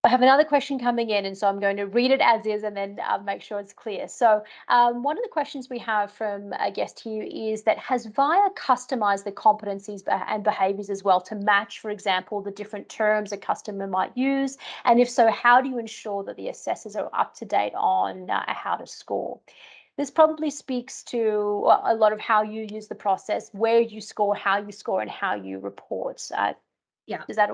I have another question coming in, and so I'm going to read it as is and then make sure it's clear. So one of the questions we have from a guest here is that has Vaya customized the competencies and behaviors as well to match, for example, the different terms a customer might use? And if so, how do you ensure that the assessors are up to date on how to score? This probably speaks to a lot of how you use the process, where you score, and how you report. Yeah. Is that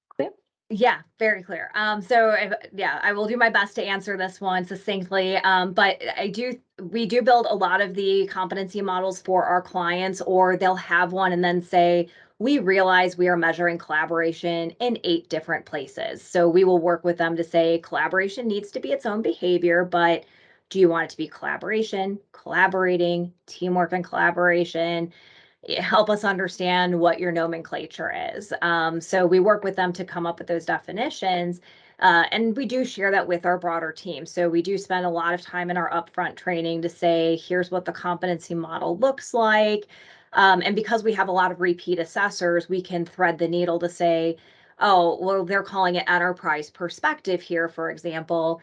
clear? Yeah, very clear. I will do my best to answer this one succinctly. But we do build a lot of the competency models for our clients, or they'll have one and then say, we realize we are measuring collaboration in 8 different places. So we will work with them to say collaboration needs to be its own behavior, but do you want it to be collaboration, collaborating, teamwork and collaboration? Help us understand what your nomenclature is. So we work with them to come up with those definitions. And we do share that with our broader team. So we do spend a lot of time in our upfront training to say, here's what the competency model looks like. And because we have a lot of repeat assessors, we can thread the needle to say, oh, well, they're calling it enterprise perspective here, for example.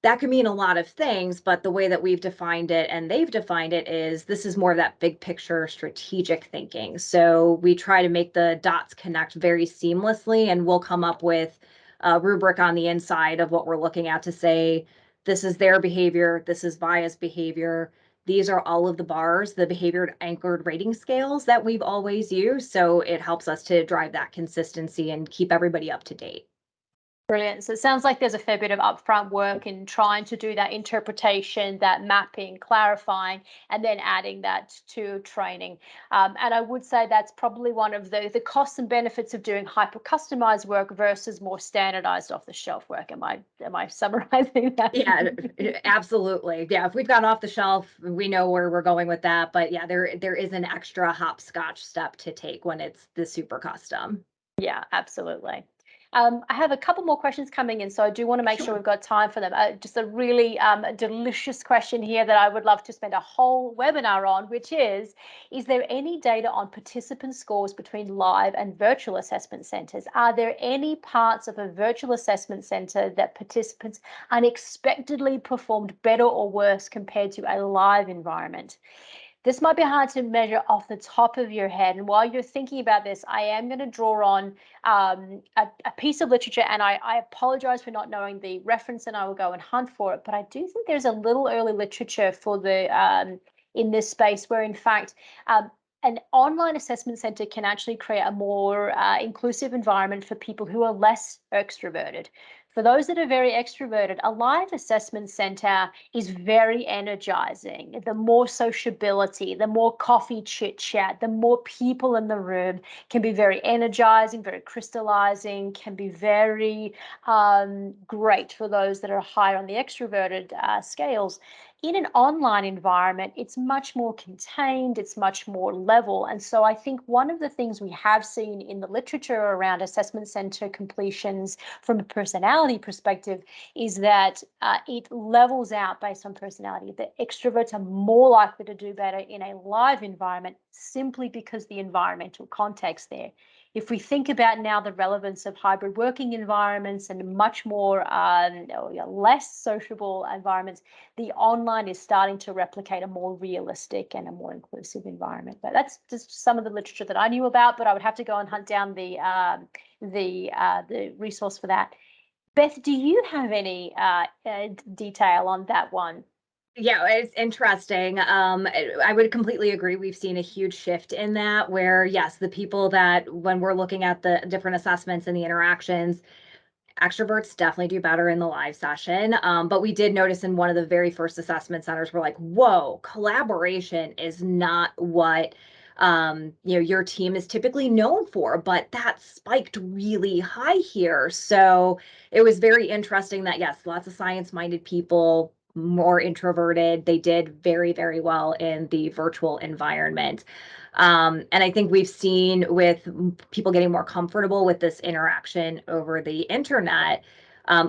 That could mean a lot of things, but the way that we've defined it and they've defined it is this is more of that big picture strategic thinking. So we try to make the dots connect very seamlessly, and we'll come up with a rubric on the inside of what we're looking at to say, this is their behavior, this is Vaya's behavior. These are all of the bars, the behavior anchored rating scales that we've always used. So it helps us to drive that consistency and keep everybody up to date. Brilliant. So it sounds like there's a fair bit of upfront work in trying to do that interpretation, that mapping, clarifying, and then adding that to training. And I would say that's probably one of the costs and benefits of doing hyper customized work versus more standardized off the shelf work. Am I summarizing that? Yeah, absolutely. Yeah, if we've gone off the shelf, we know where we're going with that. But yeah, there is an extra hopscotch step to take when it's the super custom. Yeah, absolutely. I have a couple more questions coming in, so I do want to make sure we've got time for them. Just a really delicious question here that I would love to spend a whole webinar on, which is there any data on participant scores between live and virtual assessment centers? Are there any parts of a virtual assessment center that participants unexpectedly performed better or worse compared to a live environment? This might be hard to measure off the top of your head. And while you're thinking about this, I am going to draw on a piece of literature, and I apologize for not knowing the reference, and I will go and hunt for it. But I do think there's a little early literature for the in this space where, in fact, an online assessment center can actually create a more inclusive environment for people who are less extroverted. For those that are very extroverted, a live assessment center is very energizing. The more sociability, the more coffee chit chat, the more people in the room can be very energizing, very crystallizing, can be very great for those that are higher on the extroverted scales. In an online environment, it's much more contained, it's much more level. And so I think one of the things we have seen in the literature around assessment center completions from a personality perspective is that it levels out based on personality. The extroverts are more likely to do better in a live environment simply because the environmental context there. If we think about now the relevance of hybrid working environments and much more less sociable environments, the online is starting to replicate a more realistic and a more inclusive environment. But that's just some of the literature that I knew about, but I would have to go and hunt down the resource for that. Beth, do you have any detail on that one? Yeah, it's interesting. I would completely agree. We've seen a huge shift in that where, yes, the people that when we're looking at the different assessments and the interactions, extroverts definitely do better in the live session. But we did notice in one of the very first assessment centers, we're like, whoa, collaboration is not what your team is typically known for, but that spiked really high here. So it was very interesting that, yes, lots of science-minded people, more introverted, they did very, very well in the virtual environment. And I think we've seen with people getting more comfortable with this interaction over the internet,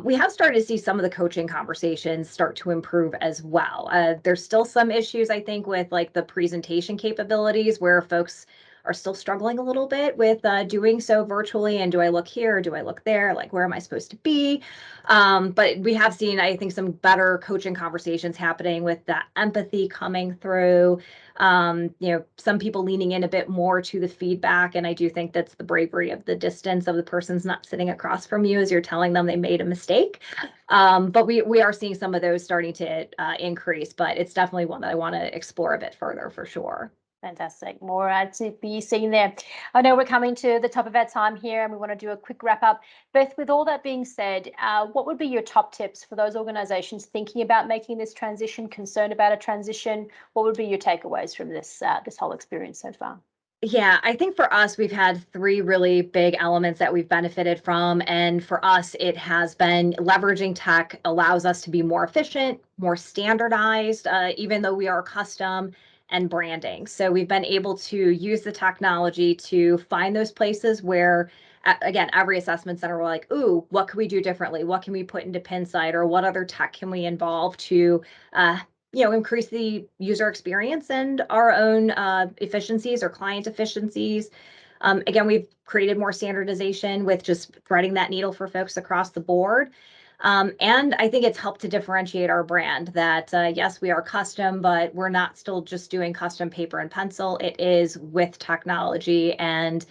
we have started to see some of the coaching conversations start to improve as well. There's still some issues, I think, with like the presentation capabilities where folks are still struggling a little bit with doing so virtually. And do I look here? Do I look there? Like, where am I supposed to be? But we have seen, I think, some better coaching conversations happening with that empathy coming through. Some people leaning in a bit more to the feedback. And I do think that's the bravery of the distance of the person's not sitting across from you as you're telling them they made a mistake. But we are seeing some of those starting to increase, but it's definitely one that I want to explore a bit further for sure. Fantastic. More to be seen there. I know we're coming to the top of our time here and we want to do a quick wrap up. Beth, with all that being said, what would be your top tips for those organizations thinking about making this transition, concerned about a transition? What would be your takeaways from this whole experience so far? Yeah, I think for us, we've had three really big elements that we've benefited from. And for us, it has been leveraging tech allows us to be more efficient, more standardized, even though we are custom, and branding. So we've been able to use the technology to find those places where, again, every assessment center, we're like, ooh, what can we do differently? What can we put into Pinsight, or what other tech can we involve to increase the user experience and our own efficiencies or client efficiencies. Again, we've created more standardization with just threading that needle for folks across the board. And I think it's helped to differentiate our brand that, yes, we are custom, but we're not still just doing custom paper and pencil. It is with technology and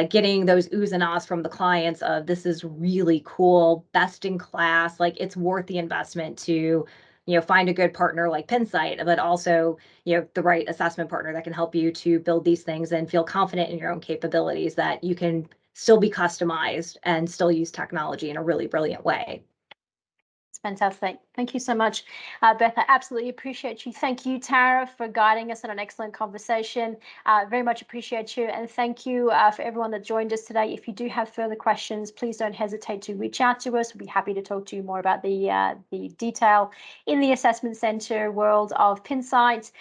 getting those oohs and ahs from the clients of this is really cool, best in class, like it's worth the investment to find a good partner like Pinsight, but also, the right assessment partner that can help you to build these things and feel confident in your own capabilities that you can still be customized and still use technology in a really brilliant way. It's fantastic. Thank you so much, Beth. I absolutely appreciate you. Thank you, Tara, for guiding us in an excellent conversation. Very much appreciate you. And thank you for everyone that joined us today. If you do have further questions, please don't hesitate to reach out to us. We'll be happy to talk to you more about the detail in the assessment center world of Pinsight.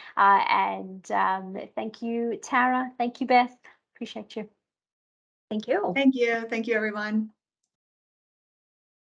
Thank you, Tara. Thank you, Beth. Appreciate you. Thank you. Thank you. Thank you, everyone.